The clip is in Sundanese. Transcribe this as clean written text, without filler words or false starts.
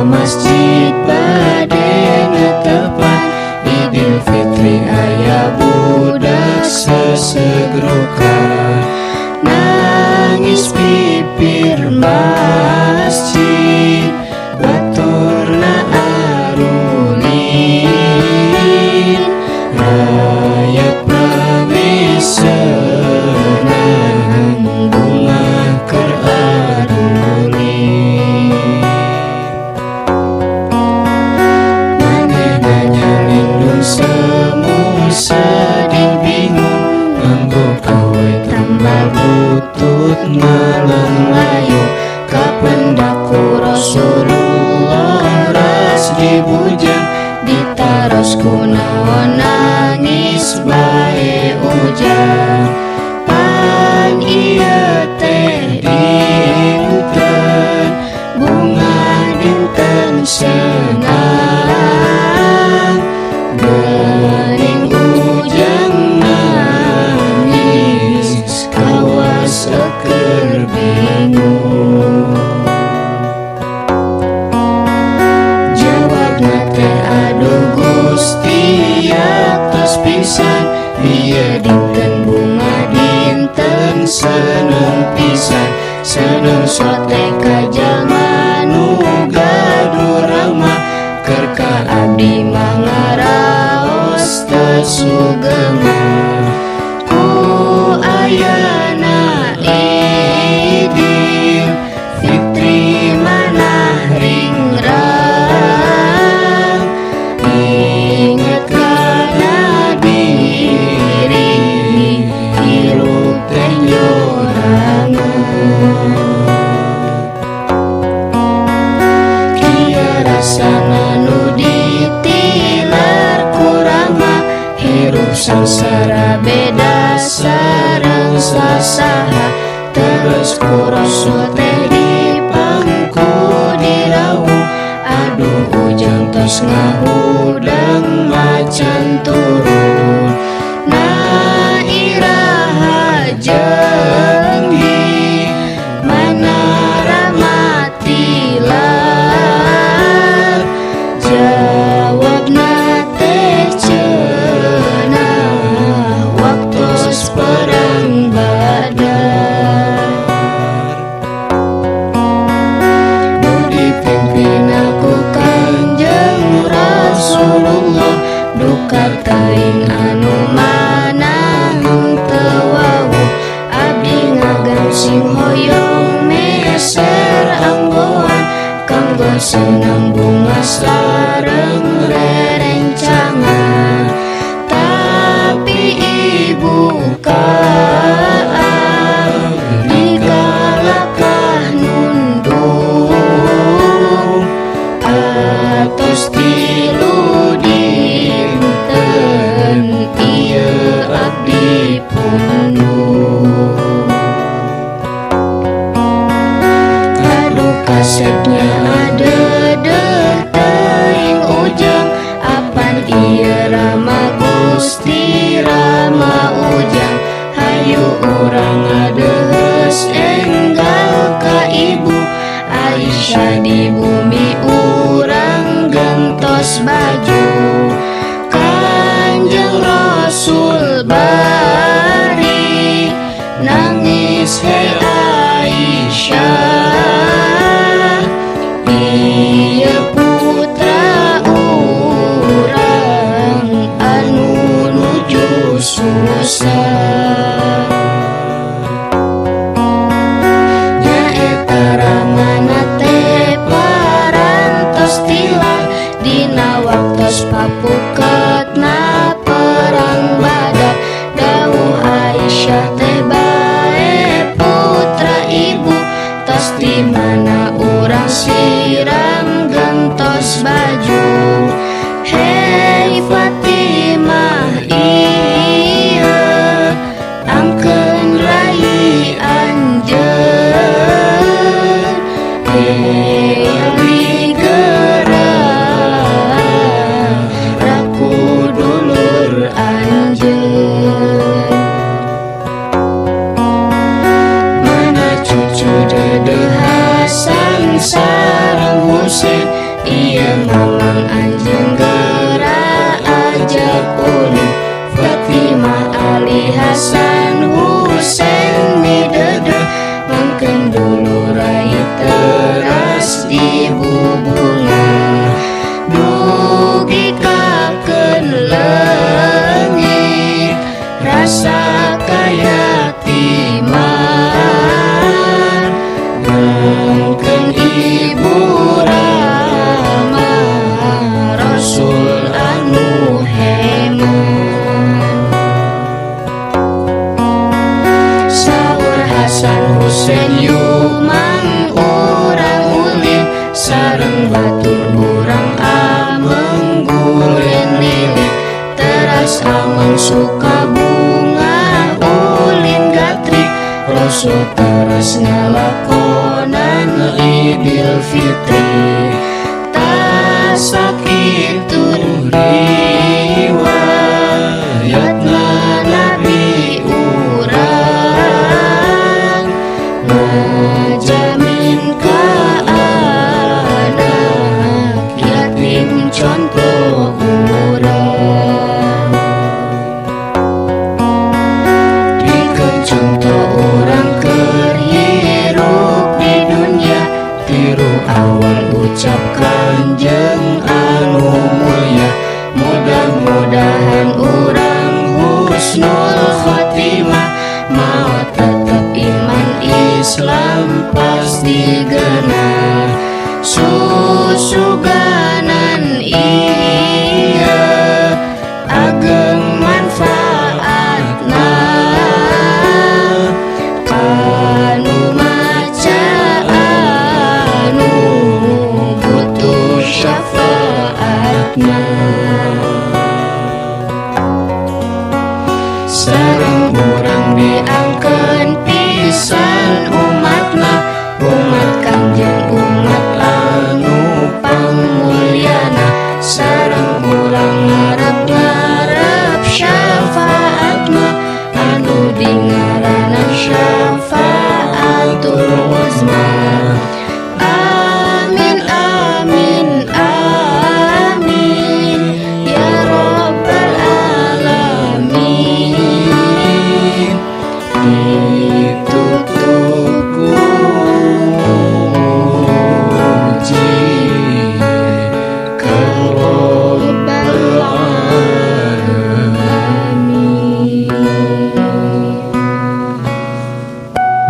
masjid bade netepan Idul Fitri aya budak sesegrokan nangis pipir masjid baturna arulin rakyat mame senang bunga keur arulin manehna nyalindung semu sedih bingung nganggo kawe tambal butut ngalang layu kapendaku Rasulullah ras dibujang ditaros kunaon nangis bae ujang pan ieu teh dinten bunga dinten senang geuning ujang nangis kawas keur bingung jawabna teh aduh Gusti atos pisan ieu dinten bunga dinten seneng pisan seneng sote ka jalma nu gaduh rama keur ka abdi mangaraos teu sugema ku ayana Idul Fitri manah ringrang inget kana diri hirup teh nyorangan kieu rasana nu ditilar kurama hirup sangsara beda sareng sasaha terus ku Rasul teh dipangku dirawuh aduh ujang tos ngahudang macan turun na iraha jeung di mana ramatilar jawabna teh ceunah waktos perang Badar nu dipimpin aku Kanjeng Rasulullah duka teuing anu manang teu wawuh abdi ngagangsing hoyong meser anggoan kanggo senang bunga sareng rerencangan tapi ibu kaang digalakah nundung atos tilu dinten ieu abdi pundung aduh kasetnya adeudeung teuing ujang apan ieu rama Gusti rama ujang hayu urang ngadeus enggal ka ibu Aisyah di bumi urang gentos baju Kanjeng Rasul bari nangis he Aisyah ieu putra urang anu nuju susah nyaeta ramana teh parantos tilar dina waktos papuketna perang Badar dawuh Aisyah teh bae putra ibu tos di mana urang siram gentos baju hei Fatimah ieu angkeun rai anjeun hei Ali gerang raku dulur anjeun mana cucu Dede Hasan sareng Husein Iya mamang anjeun geura ajak ulin Fatimah Ali Hasan Husein midede mangkeun dulu rai teras dibubungan dugi kakeun leungit rasa kayatiman mangkeun ibu Rama Rasul anu heman. Saur Hasan Husein yumang urang ulin sareng batur urang ameng gulen lilin teras ameng suka bunga ulin gatrik Rasul teras ngalakonan Idul Fitri sakitu riwayatna Nabi urang ngajamin ka anak yatim contoh urang dikeun contoh urang keur hirup di dunia tiru awal ucap Kanjeng anu mulia mudah-mudahan urang husnul khotimah maot tetep iman Islam pasti